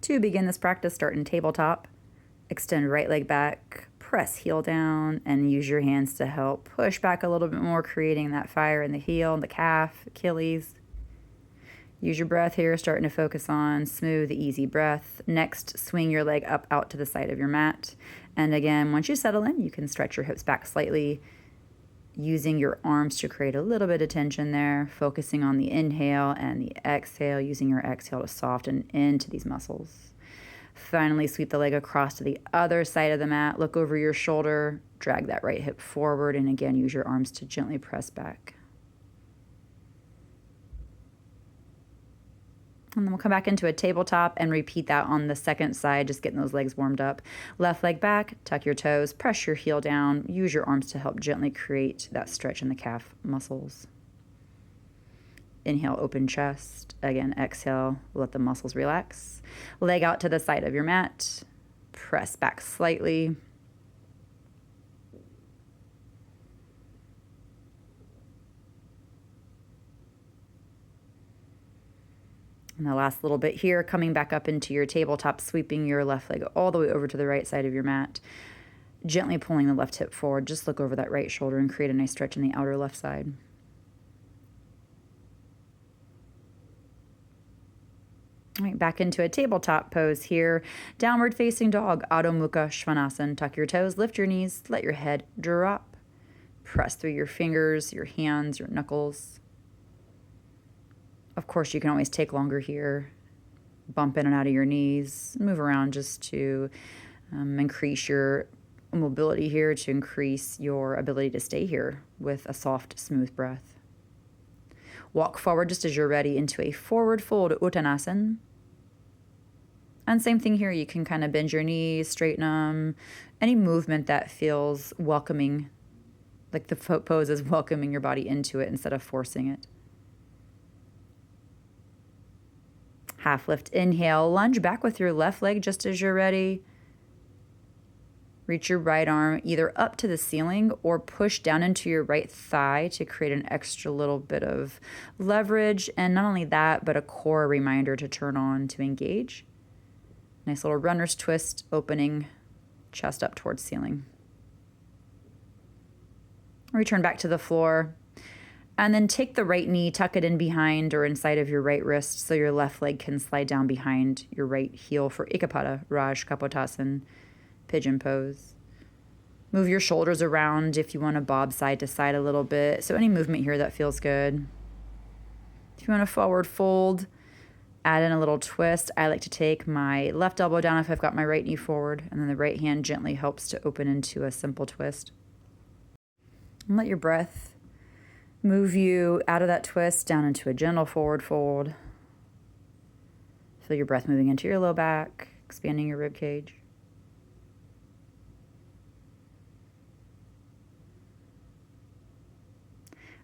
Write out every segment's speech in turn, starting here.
To begin this practice, start in tabletop. Extend right leg back, press heel down, and use your hands to help push back a little bit more, creating that fire in the heel, the calf, Achilles. Use your breath here, starting to focus on smooth, easy breath. Next, swing your leg up out to the side of your mat. And again, once you settle in, you can stretch your hips back slightly, using your arms to create a little bit of tension there, focusing on the inhale and the exhale, using your exhale to soften into these muscles. Finally, sweep the leg across to the other side of the mat, look over your shoulder, drag that right hip forward, and again, use your arms to gently press back. And then we'll come back into a tabletop and repeat that on the second side, just getting those legs warmed up. Left leg back, tuck your toes, press your heel down, use your arms to help gently create that stretch in the calf muscles. Inhale, open chest. Again, exhale, let the muscles relax. Leg out to the side of your mat, press back slightly. And the last little bit here, coming back up into your tabletop, sweeping your left leg all the way over to the right side of your mat. Gently pulling the left hip forward. Just look over that right shoulder and create a nice stretch in the outer left side. All right, back into a tabletop pose here. Downward facing dog, Adho Mukha Svanasana. Tuck your toes, lift your knees, let your head drop. Press through your fingers, your hands, your knuckles. Of course, you can always take longer here. Bump in and out of your knees. Move around just to increase your mobility here, to increase your ability to stay here with a soft, smooth breath. Walk forward just as you're ready into a forward fold Uttanasana. And same thing here, you can kind of bend your knees, straighten them. Any movement that feels welcoming, like the pose is welcoming your body into it instead of forcing it. Half lift, inhale, lunge back with your left leg just as you're ready. Reach your right arm either up to the ceiling or push down into your right thigh to create an extra little bit of leverage. And not only that, but a core reminder to turn on to engage. Nice little runner's twist, opening chest up towards ceiling. Return back to the floor. And then take the right knee, tuck it in behind or inside of your right wrist so your left leg can slide down behind your right heel for Ekapada, Raj Kapotasana, pigeon pose. Move your shoulders around if you want to bob side to side a little bit. So any movement here that feels good. If you want to forward fold, add in a little twist. I like to take my left elbow down if I've got my right knee forward, and then the right hand gently helps to open into a simple twist. And let your breath move you out of that twist down into a gentle forward fold. Feel your breath moving into your low back, expanding your rib cage.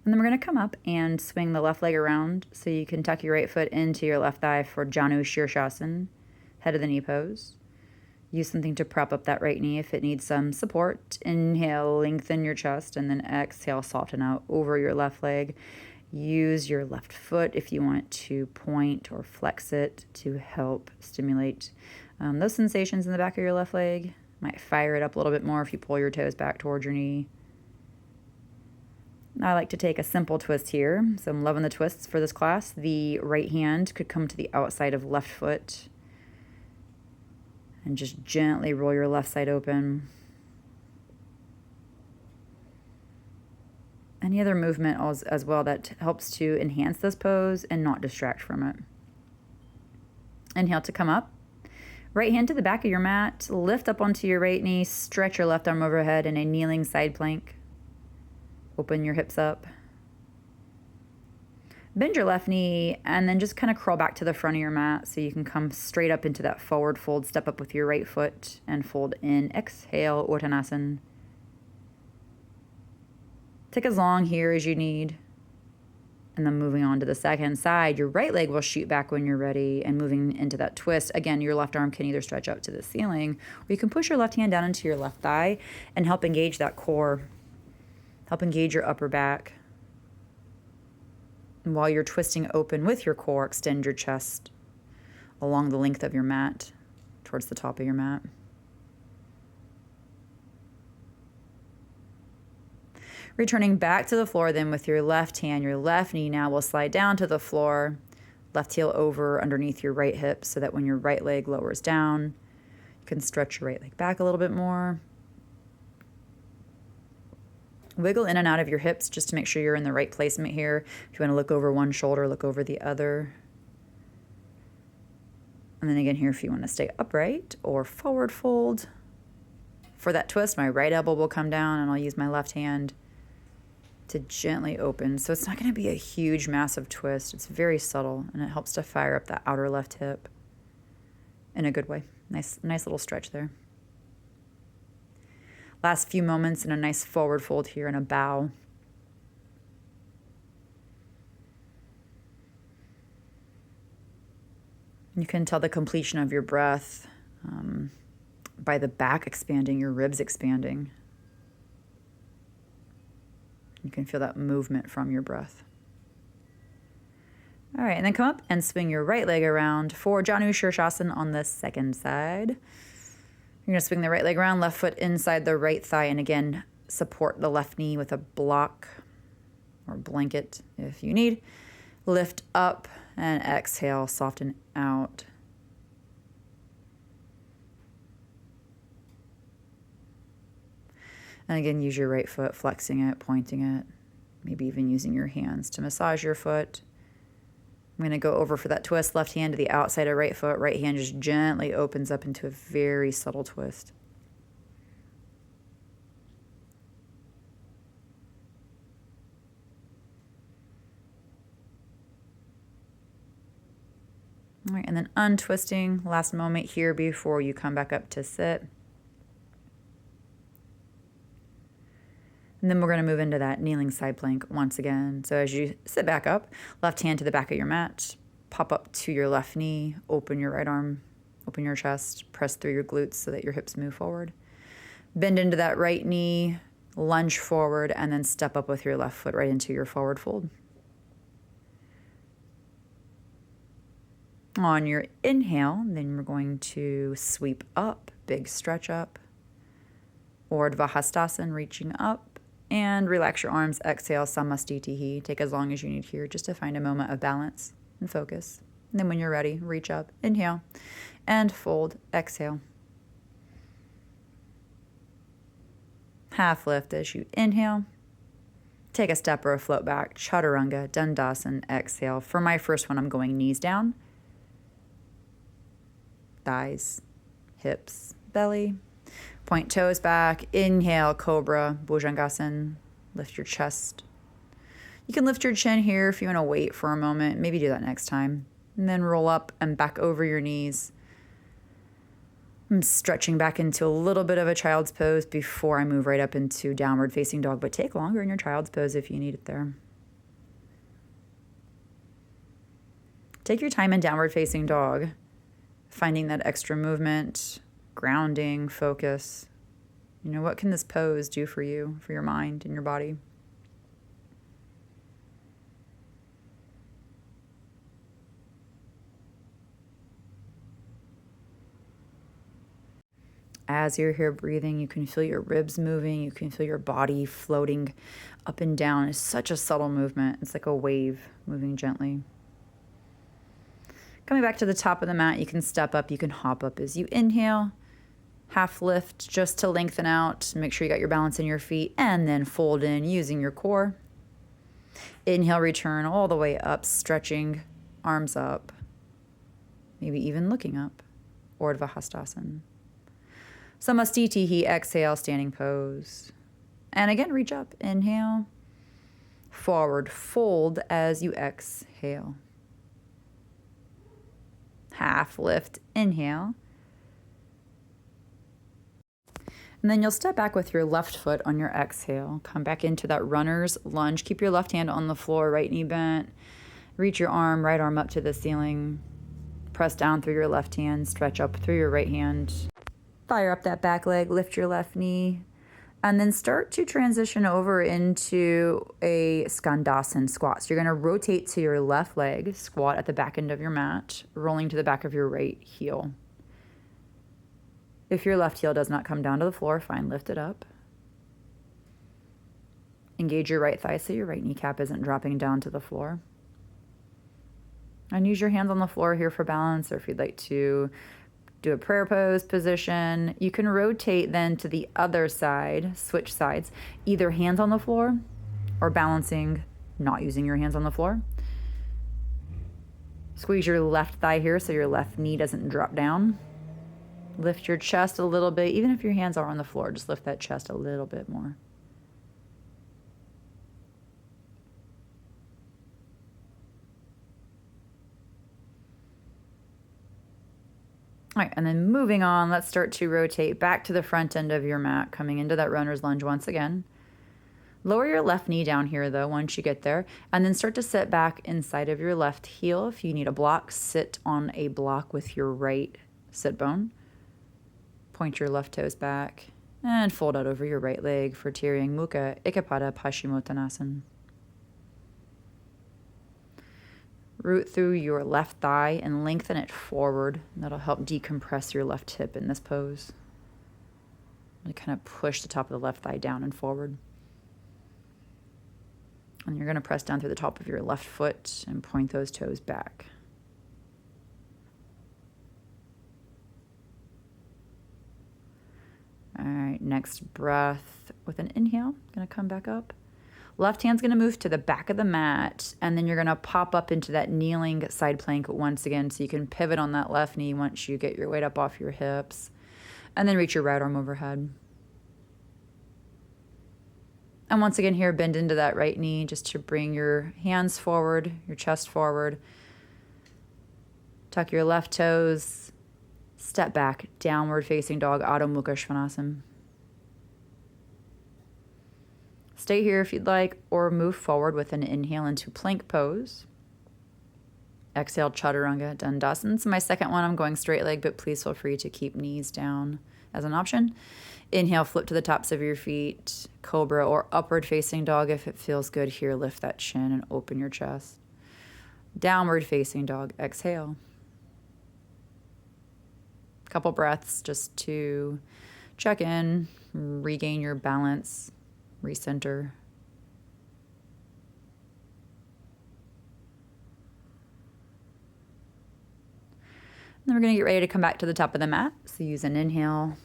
And then we're going to come up and swing the left leg around so you can tuck your right foot into your left thigh for Janu Shirshasana, head of the knee pose. Use something to prop up that right knee if it needs some support. Inhale, lengthen your chest, and then exhale, soften out over your left leg. Use your left foot if you want to point or flex it to help stimulate those sensations in the back of your left leg. Might fire it up a little bit more if you pull your toes back towards your knee. I like to take a simple twist here, so I'm loving the twists for this class. The right hand could come to the outside of left foot. And just gently roll your left side open. Any other movement as well that helps to enhance this pose and not distract from it. Inhale to come up. Right hand to the back of your mat. Lift up onto your right knee. Stretch your left arm overhead in a kneeling side plank. Open your hips up. Bend your left knee and then just kind of crawl back to the front of your mat so you can come straight up into that forward fold. Step up with your right foot and fold in. Exhale, Uttanasana. Take as long here as you need. And then moving on to the second side, your right leg will shoot back when you're ready and moving into that twist. Again, your left arm can either stretch out to the ceiling or you can push your left hand down into your left thigh and help engage that core. Help engage your upper back. And while you're twisting open with your core, extend your chest. along the length of your mat, towards the top of your mat. Returning back to the floor then with your left hand, your left knee now will slide down to the floor, left heel over underneath your right hip so that when your right leg lowers down, you can stretch your right leg back a little bit more. Wiggle in and out of your hips just to make sure you're in the right placement here. If you want to look over one shoulder, look over the other. And then again here, if you want to stay upright or forward fold. For that twist, my right elbow will come down and I'll use my left hand to gently open. So it's not going to be a huge, massive twist. It's very subtle and it helps to fire up that outer left hip in a good way. Nice little stretch there. Last few moments in a nice forward fold here and a bow. You can tell the completion of your breath by the back expanding, your ribs expanding. You can feel that movement from your breath. All right, and then come up and swing your right leg around for Janu Shirshasana on the second side. You're going to swing the right leg around, left foot inside the right thigh, and again, support the left knee with a block or blanket if you need. Lift up and exhale, soften out. And again, use your right foot, flexing it, pointing it, maybe even using your hands to massage your foot. I'm going to go over for that twist, left hand to the outside of right foot. Right hand just gently opens up into a very subtle twist. All right, and then untwisting, last moment here before you come back up to sit. And then we're going to move into that kneeling side plank once again. So as you sit back up, left hand to the back of your mat, pop up to your left knee, open your right arm, open your chest, press through your glutes so that your hips move forward. Bend into that right knee, lunge forward, and then step up with your left foot right into your forward fold. On your inhale, then we're going to sweep up, big stretch up, Urdhva Hastasana, reaching up. And relax your arms, exhale, Samastitihi. Take as long as you need here just to find a moment of balance and focus. And then when you're ready, reach up, inhale, and fold, exhale. Half lift as you inhale. Take a step or a float back, Chaturanga, Dandasana, exhale. For my first one, I'm going knees down, thighs, hips, belly. Point toes back, inhale, Cobra, Bhujangasana, lift your chest. You can lift your chin here if you want to wait for a moment, maybe do that next time. And then roll up and back over your knees. I'm stretching back into a little bit of a child's pose before I move right up into downward facing dog, but take longer in your child's pose if you need it there. Take your time in downward facing dog, finding that extra movement, grounding, focus. You know, what can this pose do for you, for your mind and your body? As you're here breathing, you can feel your ribs moving. You can feel your body floating up and down. It's such a subtle movement. It's like a wave moving gently. Coming back to the top of the mat, you can step up, you can hop up as you inhale. Half lift just to lengthen out. Make sure you got your balance in your feet. And then fold in using your core. Inhale, return all the way up, stretching, arms up. Maybe even looking up. Urdhva Hastasana. Samastitihi, exhale, standing pose. And again, reach up. Inhale. Forward fold as you exhale. Half lift, inhale. And then you'll step back with your left foot on your exhale. Come back into that runner's lunge. Keep your left hand on the floor, right knee bent. Reach your arm, right arm up to the ceiling. Press down through your left hand, stretch up through your right hand. Fire up that back leg, lift your left knee. And then start to transition over into a Skandasana squat. So you're going to rotate to your left leg, squat at the back end of your mat, rolling to the back of your right heel. If your left heel does not come down to the floor, fine, lift it up. Engage your right thigh so your right kneecap isn't dropping down to the floor. And use your hands on the floor here for balance, or if you'd like to do a prayer pose position. You can rotate then to the other side, switch sides, either hands on the floor or balancing, not using your hands on the floor. Squeeze your left thigh here so your left knee doesn't drop down. Lift your chest a little bit. Even if your hands are on the floor, just lift that chest a little bit more. All right, and then moving on, let's start to rotate back to the front end of your mat, coming into that runner's lunge once again. Lower your left knee down here, though, once you get there, and then start to sit back inside of your left heel. If you need a block, sit on a block with your right sit bone. Point your left toes back, and fold out over your right leg for Tiryang Mukha Ekapada Paschimottanasana. Root through your left thigh and lengthen it forward. That'll help decompress your left hip in this pose. And kind of push the top of the left thigh down and forward. And you're going to press down through the top of your left foot and point those toes back. All right, next breath with an inhale. Going to come back up. Left hand's going to move to the back of the mat, and then you're going to pop up into that kneeling side plank once again, so you can pivot on that left knee once you get your weight up off your hips, and then reach your right arm overhead. And once again here, bend into that right knee just to bring your hands forward, your chest forward. Tuck your left toes, step back, downward facing dog, Adho Mukha Svanasana. Stay here if you'd like, or move forward with an inhale into plank pose. Exhale, Chaturanga Dandasana. It's my second one. I'm going straight leg, but please feel free to keep knees down as an option. Inhale, flip to the tops of your feet, Cobra or upward facing dog. If it feels good here, lift that chin and open your chest. Downward facing dog, exhale. Couple breaths just to check in, regain your balance. Recenter. Then we're going to get ready to come back to the top of the mat. So use an inhale,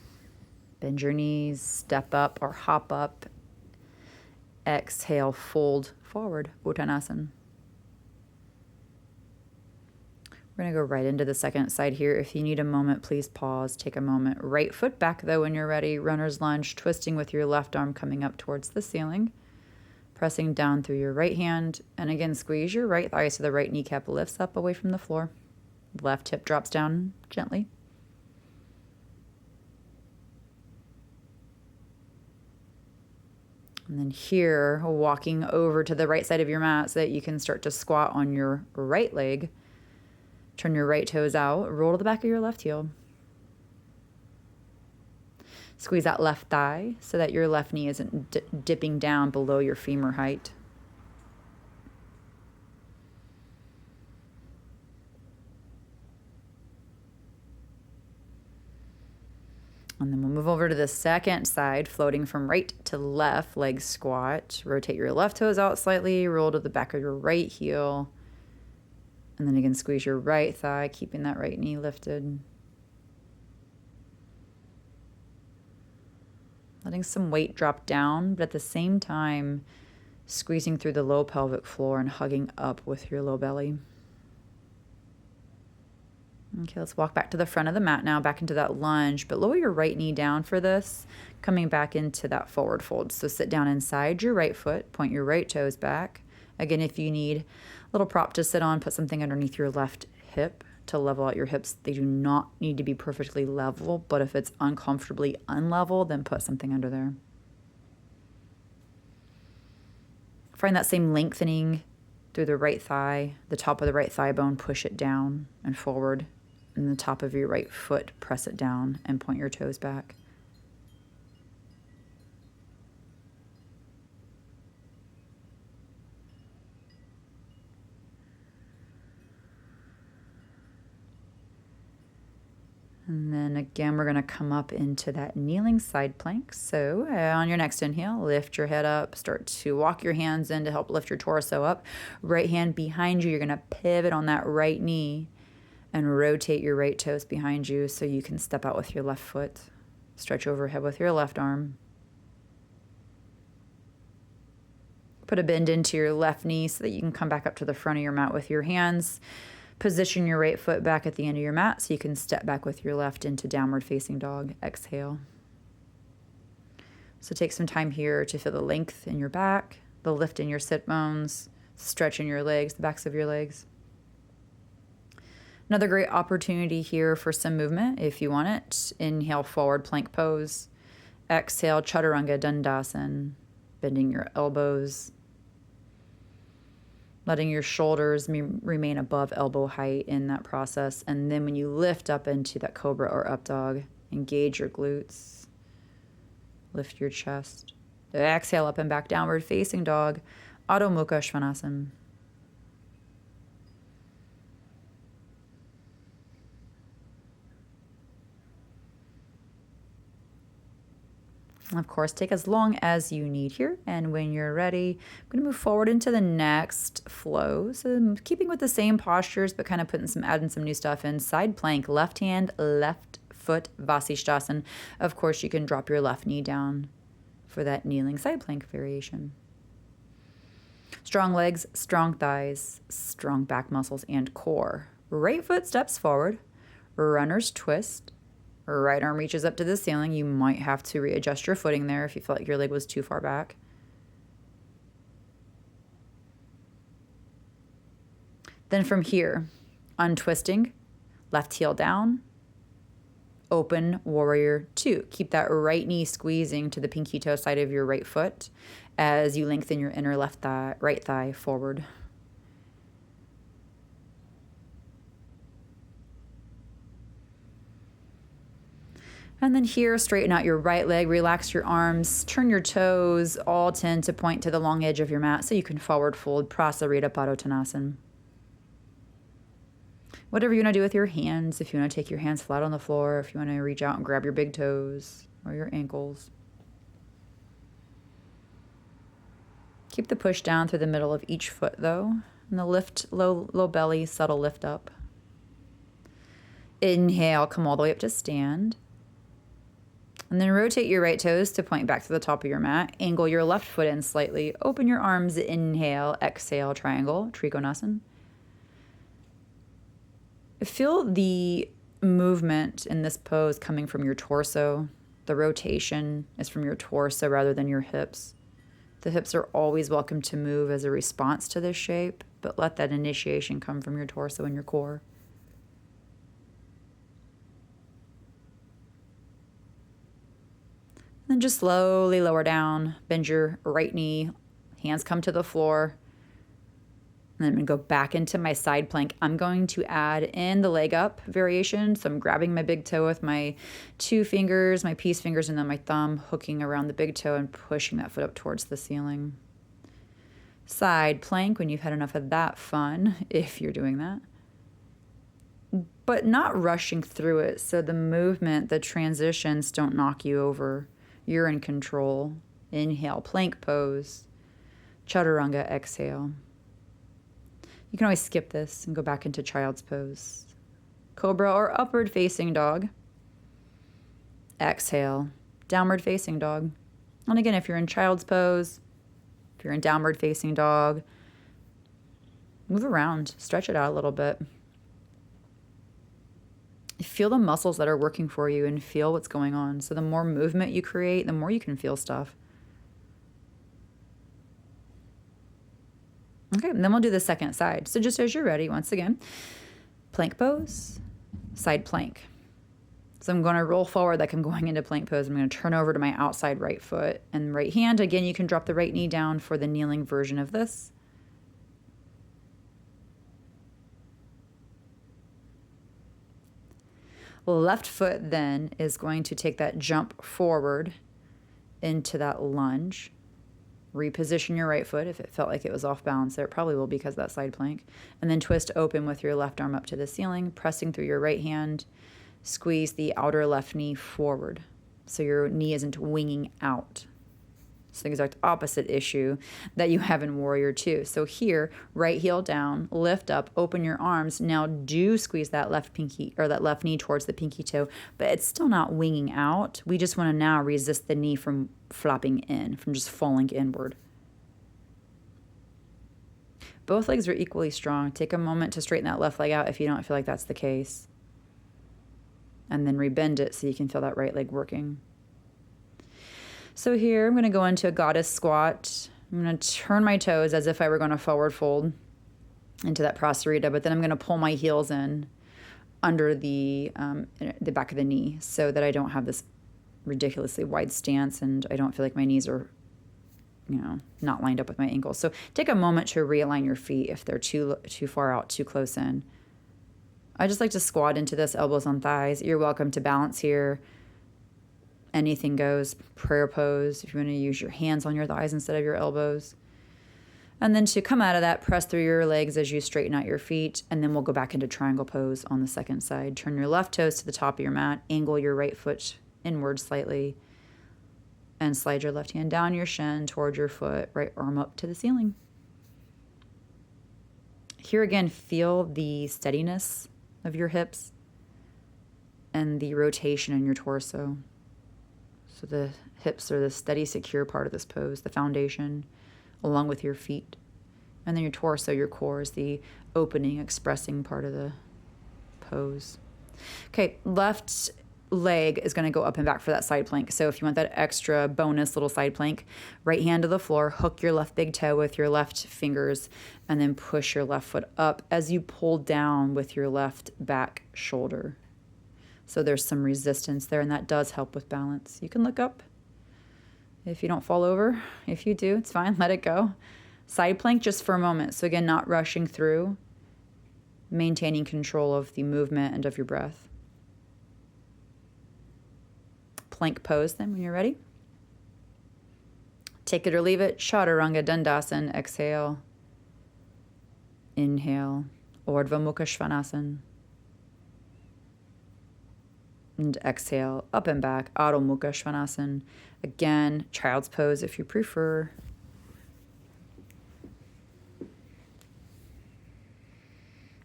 bend your knees, step up or hop up. Exhale, fold forward, Uttanasana. We're going to go right into the second side here. If you need a moment, please pause. Take a moment. Right foot back, though, when you're ready. Runner's lunge, twisting with your left arm coming up towards the ceiling. Pressing down through your right hand. And again, squeeze your right thigh so the right kneecap lifts up away from the floor. Left hip drops down gently. And then here, walking over to the right side of your mat so that you can start to squat on your right leg. Turn your right toes out, roll to the back of your left heel. Squeeze that left thigh so that your left knee isn't dipping down below your femur height. And then we'll move over to the second side, floating from right to left, leg squat. Rotate your left toes out slightly, roll to the back of your right heel. And then again, squeeze your right thigh, keeping that right knee lifted. Letting some weight drop down, but at the same time, squeezing through the low pelvic floor and hugging up with your low belly. Okay, let's walk back to the front of the mat now, back into that lunge, but lower your right knee down for this, coming back into that forward fold. So sit down inside your right foot, point your right toes back. Again, if you need a little prop to sit on, put something underneath your left hip to level out your hips. They do not need to be perfectly level, but if it's uncomfortably unlevel, then put something under there. Find that same lengthening through the right thigh, the top of the right thigh bone, push it down and forward, and the top of your right foot, press it down and point your toes back. And then again, we're going to come up into that kneeling side plank. So on your next inhale, lift your head up, start to walk your hands in to help lift your torso up. Right hand behind you, you're going to pivot on that right knee and rotate your right toes behind you so you can step out with your left foot. Stretch overhead with your left arm. Put a bend into your left knee so that you can come back up to the front of your mat with your hands. Position your right foot back at the end of your mat so you can step back with your left into downward facing dog. Exhale. So take some time here to feel the length in your back, the lift in your sit bones, stretch in your legs, the backs of your legs. Another great opportunity here for some movement if you want it. Inhale, forward plank pose. Exhale, chaturanga dandasana, bending your elbows, letting your shoulders remain above elbow height in that process. And then when you lift up into that cobra or up dog, engage your glutes, lift your chest. Exhale up and back, downward facing dog, Adho Mukha Svanasana. Of course, take as long as you need here. And when you're ready, I'm going to move forward into the next flow. So I'm keeping with the same postures, but kind of adding some new stuff in. Side plank, left hand, left foot, Vasishthasana. Of course, you can drop your left knee down for that kneeling side plank variation. Strong legs, strong thighs, strong back muscles and core. Right foot steps forward, runner's twist. Right arm reaches up to the ceiling. You might have to readjust your footing there if you felt like your leg was too far back. Then from here, untwisting, left heel down, open warrior two. Keep that right knee squeezing to the pinky toe side of your right foot as you lengthen your inner right thigh forward. And then here, straighten out your right leg, relax your arms, turn your toes, all tend to point to the long edge of your mat so you can forward fold, Prasarita Padottanasana. Whatever you want to do with your hands, if you want to take your hands flat on the floor, if you want to reach out and grab your big toes or your ankles. Keep the push down through the middle of each foot though, and the lift, low belly, subtle lift up. Inhale, come all the way up to stand. And then rotate your right toes to point back to the top of your mat. Angle your left foot in slightly. Open your arms, inhale, exhale, triangle, Trikonasana. Feel the movement in this pose coming from your torso. The rotation is from your torso rather than your hips. The hips are always welcome to move as a response to this shape, but let that initiation come from your torso and your core. Then just slowly lower down, bend your right knee, hands come to the floor. And then I'm going to go back into my side plank. I'm going to add in the leg up variation. So I'm grabbing my big toe with my two fingers, my peace fingers, and then my thumb, hooking around the big toe and pushing that foot up towards the ceiling. Side plank when you've had enough of that fun, if you're doing that. But not rushing through it. So the movement, the transitions don't knock you over. You're in control. Inhale, plank pose. Chaturanga, exhale. You can always skip this and go back into child's pose. Cobra or upward facing dog. Exhale, downward facing dog. And again, if you're in child's pose, if you're in downward facing dog, move around, stretch it out a little bit. Feel the muscles that are working for you and feel what's going on. So the more movement you create, the more you can feel stuff. Okay, and then we'll do the second side. So just as you're ready, once again, plank pose, side plank. So I'm going to roll forward like I'm going into plank pose. I'm going to turn over to my outside right foot and right hand. Again, you can drop the right knee down for the kneeling version of this. Left foot then is going to take that jump forward into that lunge. Reposition your right foot if it felt like it was off balance there. It probably will because of that side plank. And then twist open with your left arm up to the ceiling, pressing through your right hand Squeeze the outer left knee forward so your knee isn't winging out. It's the exact opposite issue that you have in Warrior 2. So here, right heel down, lift up, open your arms. Now do squeeze that left pinky or that left knee towards the pinky toe, but it's still not winging out. We just want to now resist the knee from flopping in, from just falling inward. Both legs are equally strong. Take a moment to straighten that left leg out if you don't feel like that's the case. And then rebend it so you can feel that right leg working. So here, I'm going to go into a goddess squat. I'm going to turn my toes as if I were going to forward fold into that prosterita, but then I'm going to pull my heels in under the back of the knee so that I don't have this ridiculously wide stance and I don't feel like my knees are, not lined up with my ankles. So take a moment to realign your feet if they're too far out, too close in. I just like to squat into this, elbows on thighs. You're welcome to balance here. Anything goes. Prayer pose, if you want to use your hands on your thighs instead of your elbows. And then to come out of that, press through your legs as you straighten out your feet, and then we'll go back into triangle pose on the second side. Turn your left toes to the top of your mat, angle your right foot inward slightly, and slide your left hand down your shin toward your foot, right arm up to the ceiling. Here again, feel the steadiness of your hips and the rotation in your torso. So the hips are the steady, secure part of this pose, the foundation, along with your feet. And then your torso, your core, is the opening, expressing part of the pose. Okay, left leg is going to go up and back for that side plank. So if you want that extra bonus little side plank, right hand to the floor, hook your left big toe with your left fingers, and then push your left foot up as you pull down with your left back shoulder. So there's some resistance there, and that does help with balance. You can look up if you don't fall over. If you do, it's fine. Let it go. Side plank just for a moment. So again, not rushing through, maintaining control of the movement and of your breath. Plank pose then when you're ready. Take it or leave it. Chaturanga Dandasana. Exhale. Inhale. Urdhva Mukha Svanasana. And exhale, up and back, Adho Mukha Svanasana. Again, child's pose if you prefer. A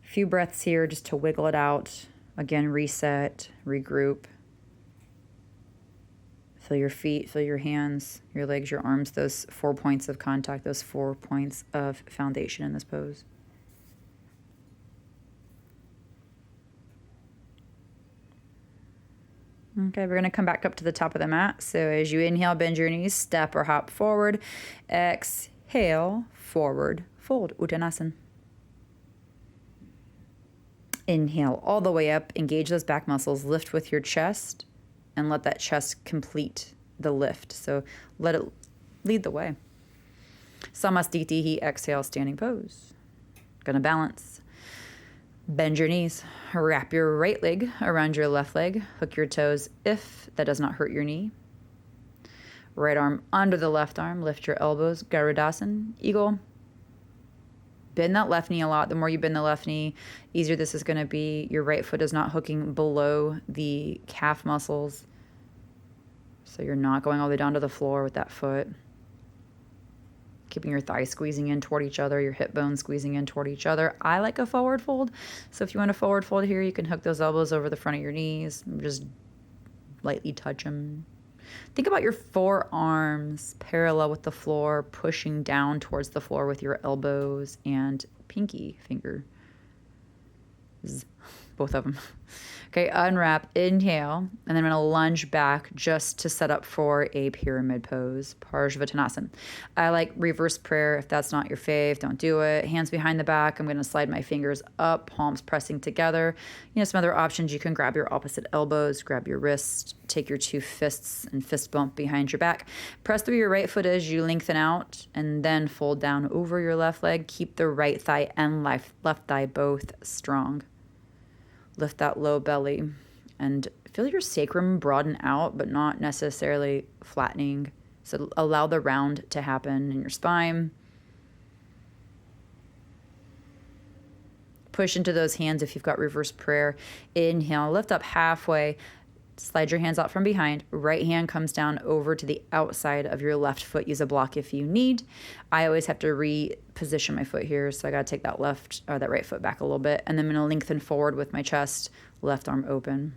few breaths here just to wiggle it out. Again, reset, regroup. Feel your feet, feel your hands, your legs, your arms, those 4 points of contact, those 4 points of foundation in this pose. Okay, we're going to come back up to the top of the mat. So as you inhale, bend your knees, step or hop forward. Exhale, forward, fold, Uttanasana. Inhale all the way up, engage those back muscles, lift with your chest, and let that chest complete the lift. So let it lead the way. Samastitihi, exhale, standing pose. Gonna balance. Bend your knees, wrap your right leg around your left leg, hook your toes if that does not hurt your knee. Right arm under the left arm, lift your elbows, Garudasana, eagle. Bend that left knee a lot. The more you bend the left knee, easier this is going to be. Your right foot is not hooking below the calf muscles, so you're not going all the way down to the floor with that foot. Keeping your thighs squeezing in toward each other, your hip bones squeezing in toward each other. I like a forward fold. So if you want a forward fold here, you can hook those elbows over the front of your knees. Just lightly touch them. Think about your forearms parallel with the floor, pushing down towards the floor with your elbows and pinky finger. Both of them. Okay, unwrap, inhale, and then I'm going to lunge back just to set up for a pyramid pose, Parsvattanasana. I like reverse prayer. If that's not your fave, don't do it. Hands behind the back. I'm going to slide my fingers up, palms pressing together. Some other options. You can grab your opposite elbows, grab your wrist, take your 2 fists and fist bump behind your back. Press through your right foot as you lengthen out, and then fold down over your left leg. Keep the right thigh and left thigh both strong. Lift that low belly and feel your sacrum broaden out, but not necessarily flattening. So allow the round to happen in your spine. Push into those hands if you've got reverse prayer. Inhale, lift up halfway. Slide your hands out from behind. Right hand comes down over to the outside of your left foot. Use a block if you need. I always have to reposition my foot here, so I got to take that that right foot back a little bit. And then I'm going to lengthen forward with my chest, left arm open.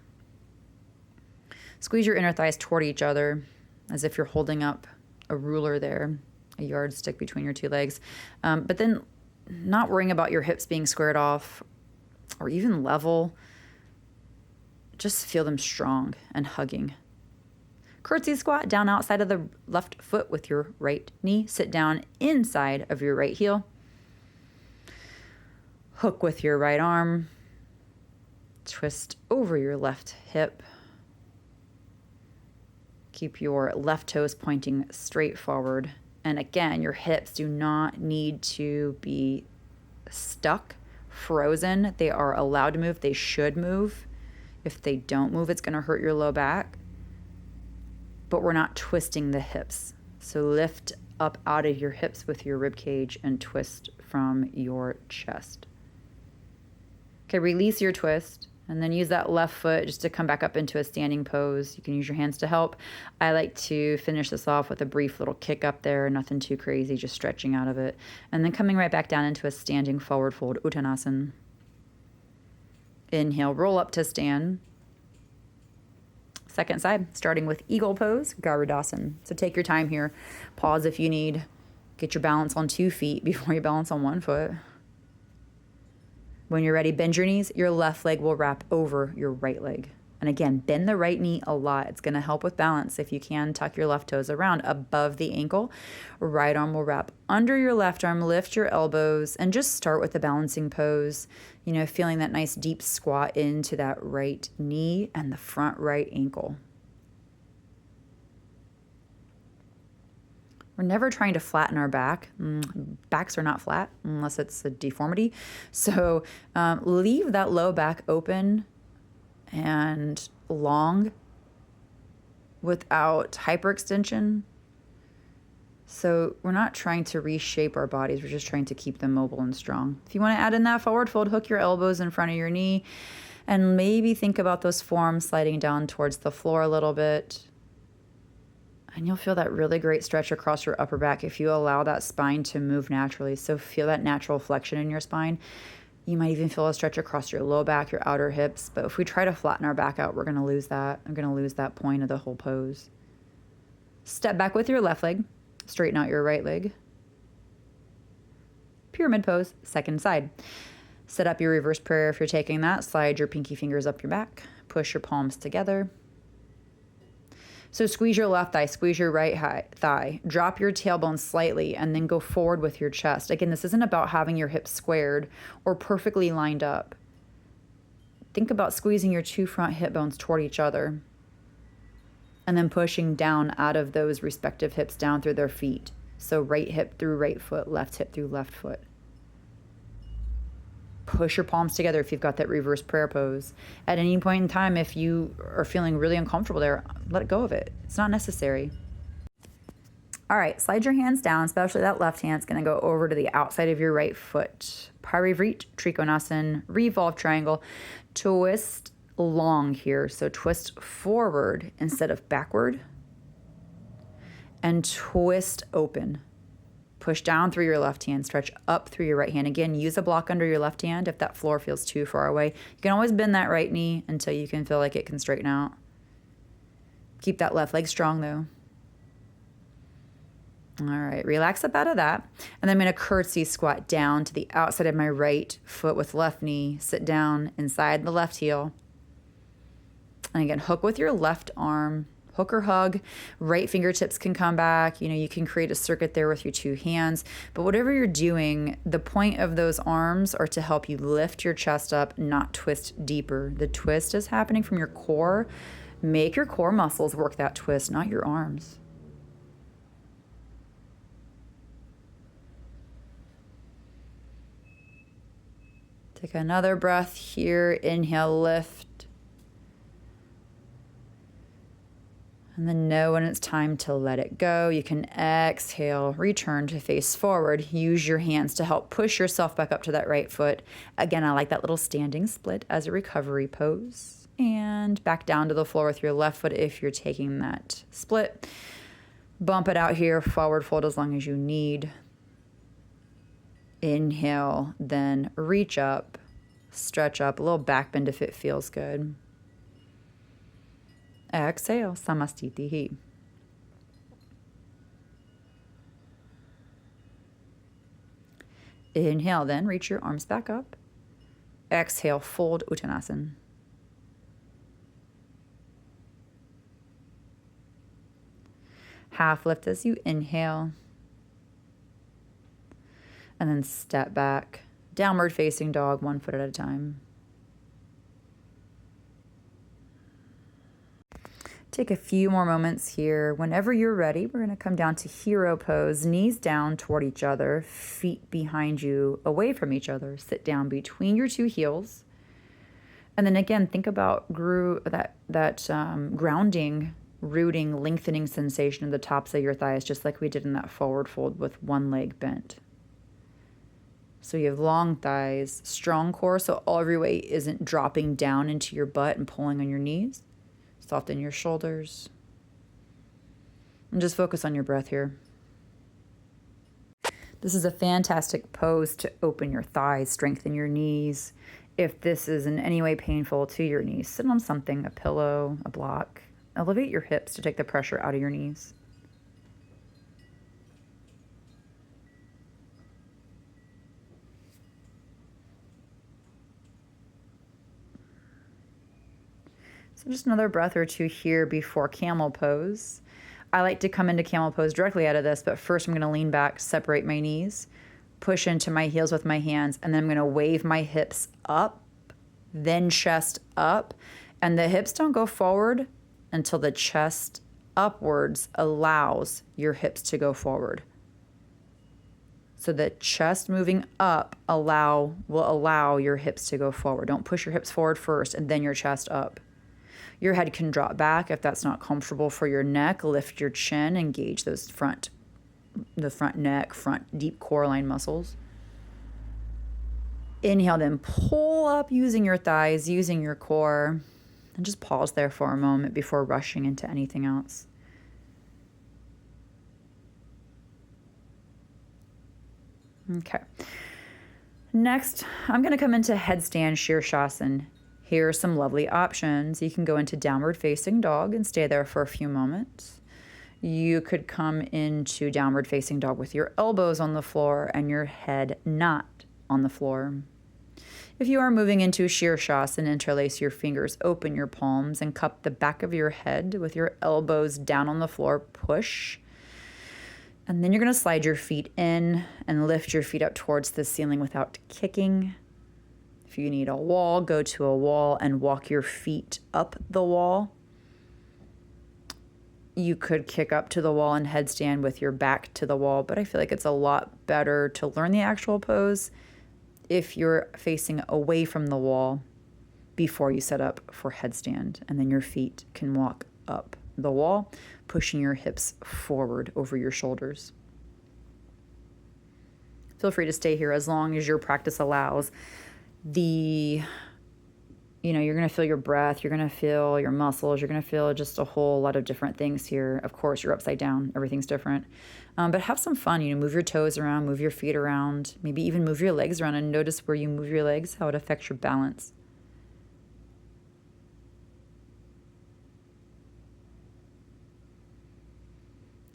Squeeze your inner thighs toward each other as if you're holding up a ruler there, a yardstick between your two legs. But then not worrying about your hips being squared off or even level. Just feel them strong and hugging. Curtsy squat down outside of the left foot with your right knee. Sit down inside of your right heel. Hook with your right arm. Twist over your left hip. Keep your left toes pointing straight forward. And again, your hips do not need to be stuck, frozen. They are allowed to move. They should move. If they don't move, it's going to hurt your low back. But we're not twisting the hips. So lift up out of your hips with your rib cage and twist from your chest. Okay, release your twist. And then use that left foot just to come back up into a standing pose. You can use your hands to help. I like to finish this off with a brief little kick up there, nothing too crazy, just stretching out of it. And then coming right back down into a standing forward fold, Uttanasana. Inhale, roll up to stand. Second side, starting with eagle pose, Garudasana. So take your time here. Pause if you need. Get your balance on 2 feet before you balance on 1 foot. When you're ready, bend your knees. Your left leg will wrap over your right leg. And again, bend the right knee a lot. It's going to help with balance. If you can, tuck your left toes around above the ankle. Right arm will wrap under your left arm. Lift your elbows and just start with the balancing pose. You know, feeling that nice deep squat into that right knee and the front right ankle. We're never trying to flatten our back. Backs are not flat unless it's a deformity. So leave that low back open and long without hyperextension. So we're not trying to reshape our bodies. We're just trying to keep them mobile and strong. If you want to add in that forward fold, hook your elbows in front of your knee and maybe think about those forearms sliding down towards the floor a little bit. And you'll feel that really great stretch across your upper back if you allow that spine to move naturally. So feel that natural flexion in your spine. You might even feel a stretch across your low back, your outer hips. But if we try to flatten our back out, we're going to lose that. I'm going to lose that point of the whole pose. Step back with your left leg. Straighten out your right leg. Pyramid pose, second side. Set up your reverse prayer if you're taking that. Slide your pinky fingers up your back. Push your palms together. So squeeze your left thigh, squeeze your right thigh, drop your tailbone slightly, and then go forward with your chest. Again, this isn't about having your hips squared or perfectly lined up. Think about squeezing your 2 front hip bones toward each other and then pushing down out of those respective hips down through their feet. So right hip through right foot, left hip through left foot. Push your palms together if you've got that reverse prayer pose. At any point in time, if you are feeling really uncomfortable there, let go of it. It's not necessary. All right, slide your hands down, especially that left hand. It's going to go over to the outside of your right foot. Parivrit, Trikonasana, revolve triangle. Twist long here. So twist forward instead of backward. And twist open. Push down through your left hand, stretch up through your right hand. Again, use a block under your left hand if that floor feels too far away. You can always bend that right knee until you can feel like it can straighten out. Keep that left leg strong though. All right, relax up out of that. And then I'm going to curtsy squat down to the outside of my right foot with left knee. Sit down inside the left heel. And again, hook with your left arm. Hook or hug. Right fingertips can come back. You know, you can create a circuit there with your 2 hands. But whatever you're doing, the point of those arms are to help you lift your chest up, not twist deeper. The twist is happening from your core. Make your core muscles work that twist, not your arms. Take another breath here. Inhale, lift. And then know when it's time to let it go. You can exhale, return to face forward. Use your hands to help push yourself back up to that right foot. Again, I like that little standing split as a recovery pose. And back down to the floor with your left foot if you're taking that split. Bump it out here, forward fold as long as you need. Inhale, then reach up, stretch up, a little back bend if it feels good. Exhale, Samastitihi. Inhale, then reach your arms back up. Exhale, fold Uttanasana. Half lift as you inhale. And then step back. Downward facing dog, 1 foot at a time. Take a few more moments here. Whenever you're ready, we're going to come down to hero pose. Knees down toward each other, feet behind you, away from each other. Sit down between your two heels. And then again, think about grounding, rooting, lengthening sensation of the tops of your thighs, just like we did in that forward fold with one leg bent. So you have long thighs, strong core, so all of your weight isn't dropping down into your butt and pulling on your knees. Soften your shoulders. And just focus on your breath here. This is a fantastic pose to open your thighs, strengthen your knees. If this is in any way painful to your knees, sit on something, a pillow, a block. Elevate your hips to take the pressure out of your knees. So just another breath or two here before camel pose. I like to come into camel pose directly out of this, but first I'm going to lean back, separate my knees, push into my heels with my hands, and then I'm going to wave my hips up, then chest up. And the hips don't go forward until the chest upwards allows your hips to go forward. So the chest moving up will allow your hips to go forward. Don't push your hips forward first and then your chest up. Your head can drop back if that's not comfortable for your neck. Lift your chin, engage the front neck, front deep core line muscles. Inhale, then pull up using your thighs, using your core. And just pause there for a moment before rushing into anything else. Okay. Next, I'm going to come into headstand Shirshasana. Here are some lovely options. You can go into downward facing dog and stay there for a few moments. You could come into downward facing dog with your elbows on the floor and your head not on the floor. If you are moving into Shirshasana, interlace your fingers, open your palms, and cup the back of your head with your elbows down on the floor. Push. And then you're going to slide your feet in and lift your feet up towards the ceiling without kicking. If you need a wall, go to a wall and walk your feet up the wall. You could kick up to the wall and headstand with your back to the wall, but I feel like it's a lot better to learn the actual pose if you're facing away from the wall before you set up for headstand. And then your feet can walk up the wall, pushing your hips forward over your shoulders. Feel free to stay here as long as your practice allows. You're going to feel your breath, you're going to feel your muscles, you're going to feel just a whole lot of different things here. Of course, you're upside down, everything's different. But have some fun, move your toes around, move your feet around, maybe even move your legs around and notice where you move your legs, how it affects your balance.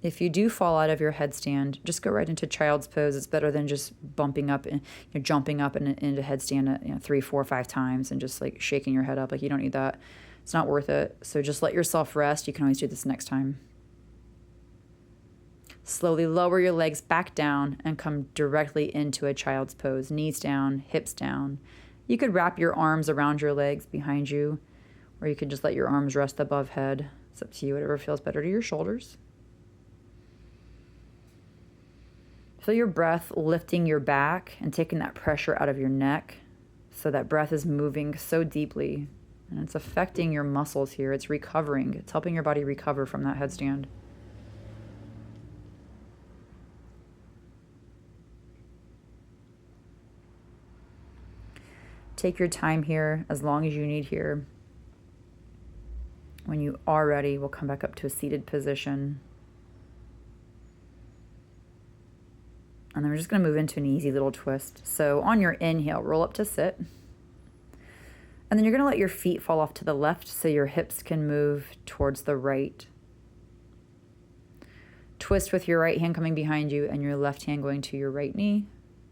If you do fall out of your headstand, just go right into child's pose. It's better than just bumping up and jumping up into headstand 3, 4, 5 times and just like shaking your head up. Like, you don't need that. It's not worth it. So just let yourself rest. You can always do this next time. Slowly lower your legs back down and come directly into a child's pose. Knees down, hips down. You could wrap your arms around your legs behind you, or you could just let your arms rest above head. It's up to you, whatever feels better to your shoulders. Feel your breath lifting your back and taking that pressure out of your neck. So that breath is moving so deeply And it's affecting your muscles here. It's recovering. It's helping your body recover from that headstand. Take your time here, as long as you need here. When you are ready, we'll come back up to a seated position. And then we're just going to move into an easy little twist. So on your inhale, roll up to sit. And then you're going to let your feet fall off to the left so your hips can move towards the right. Twist with your right hand coming behind you and your left hand going to your right knee.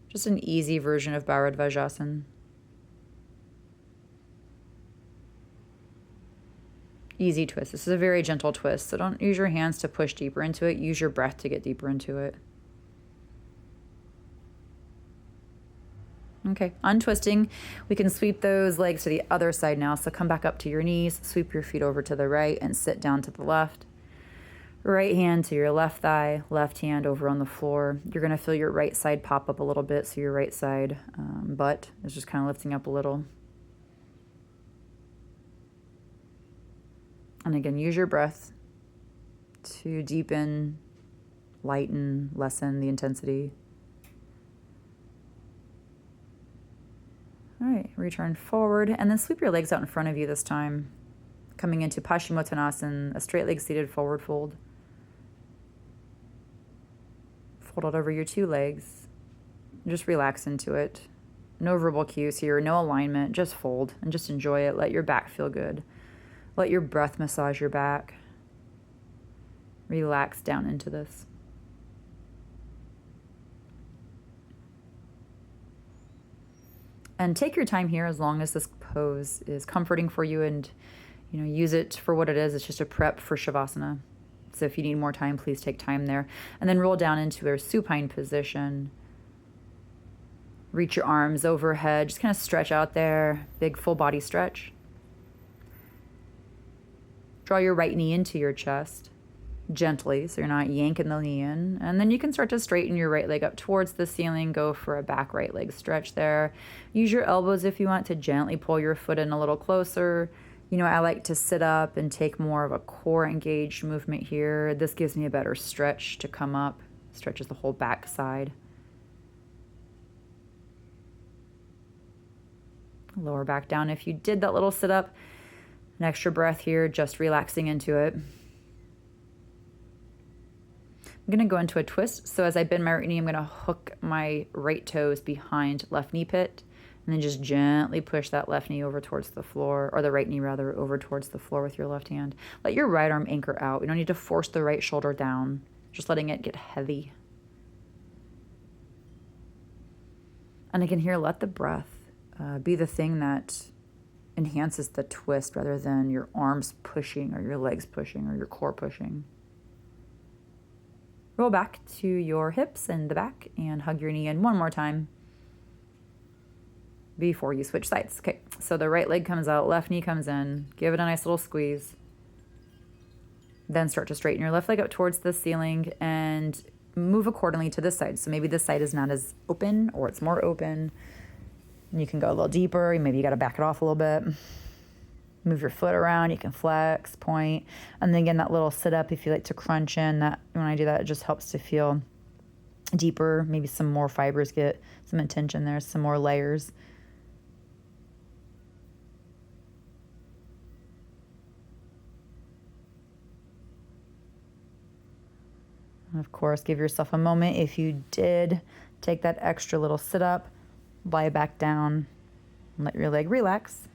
Just an easy version of Bharadvajasana. Easy twist. This is a very gentle twist, so don't use your hands to push deeper into it. Use your breath to get deeper into it. Okay, untwisting. We can sweep those legs to the other side now. So come back up to your knees, sweep your feet over to the right and sit down to the left. Right hand to your left thigh, left hand over on the floor. You're going to feel your right side pop up a little bit, so your right side butt is just kind of lifting up a little. And again, use your breath to deepen, lighten, lessen the intensity. All right, return forward and then sweep your legs out in front of you this time. Coming into Paschimottanasana, a straight leg seated forward fold. Fold out over your two legs. Just relax into it. No verbal cues here, no alignment, just fold and just enjoy it. Let your back feel good. Let your breath massage your back. Relax down into this. And take your time here as long as this pose is comforting for you, and use it for what it is. It's just a prep for Shavasana. So if you need more time, please take time there. And then roll down into a supine position. Reach your arms overhead. Just kind of stretch out there. Big full body stretch. Draw your right knee into your chest gently, so you're not yanking the knee in. And then you can start to straighten your right leg up towards the ceiling. Go for a back right leg stretch there. Use your elbows if you want to gently pull your foot in a little closer. I like to sit up and take more of a core engaged movement here. This gives me a better stretch to come up. Stretches the whole back side. Lower back down if you did that little sit up. An extra breath here, just relaxing into it. I'm going to go into a twist. So as I bend my right knee, I'm going to hook my right toes behind left knee pit. And then just gently push that left knee over towards the floor, or the right knee rather, over towards the floor with your left hand. Let your right arm anchor out. We don't need to force the right shoulder down. Just letting it get heavy. And again here, let the breath be the thing that enhances the twist rather than your arms pushing or your legs pushing or your core pushing. Roll back to your hips and the back and hug your knee in one more time before you switch sides. Okay, so the right leg comes out, left knee comes in. Give it a nice little squeeze. Then start to straighten your left leg up towards the ceiling and move accordingly to this side. So maybe this side is not as open or it's more open. And you can go a little deeper. Maybe you got to back it off a little bit. Move your foot around. You can flex, point. And then again, that little sit up, if you like to crunch in, that when I do that, it just helps to feel deeper. Maybe some more fibers get some intention there, some more layers. And of course, give yourself a moment. If you did take that extra little sit up, lie back down and let your leg relax.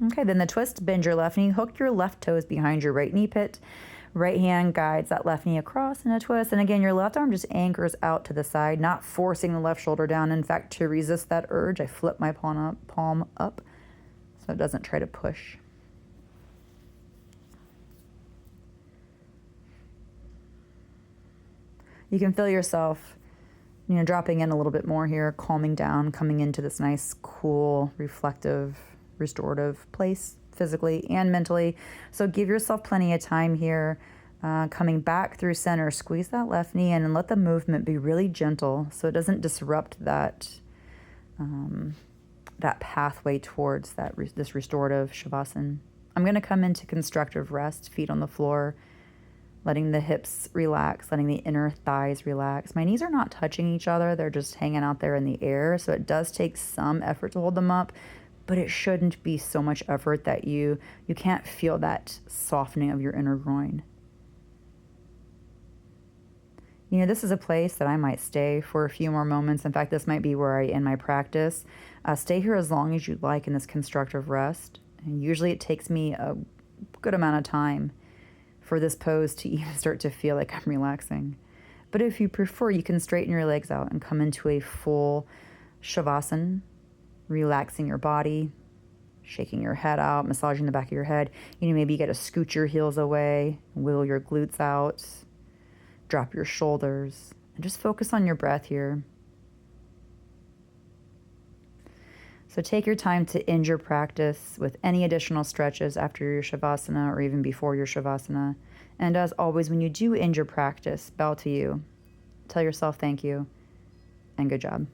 Okay, then the twist, bend your left knee, hook your left toes behind your right knee pit. Right hand guides that left knee across in a twist. And again, your left arm just anchors out to the side, not forcing the left shoulder down. In fact, to resist that urge, I flip my palm up so it doesn't try to push. You can feel yourself, dropping in a little bit more here, calming down, coming into this nice, cool, reflective, restorative place physically and mentally. So give yourself plenty of time here. Coming back through center, squeeze that left knee in and let the movement be really gentle so it doesn't disrupt that that pathway towards this restorative Shavasana. I'm going to come into constructive rest, feet on the floor, letting the hips relax, letting the inner thighs relax. My knees are not touching each other. They're just hanging out there in the air. So it does take some effort to hold them up, but it shouldn't be so much effort that you can't feel that softening of your inner groin. You know, this is a place that I might stay for a few more moments. In fact, this might be where I end my practice. Stay here as long as you'd like in this constructive rest. And usually it takes me a good amount of time for this pose to even start to feel like I'm relaxing. But if you prefer, you can straighten your legs out and come into a full Shavasana, relaxing your body, shaking your head out, massaging the back of your head. You know, maybe you get to scoot your heels away, wiggle your glutes out, drop your shoulders, and just focus on your breath here. So take your time to end your practice with any additional stretches after your Shavasana or even before your Shavasana. And as always, when you do end your practice, bow to you. Tell yourself thank you and good job.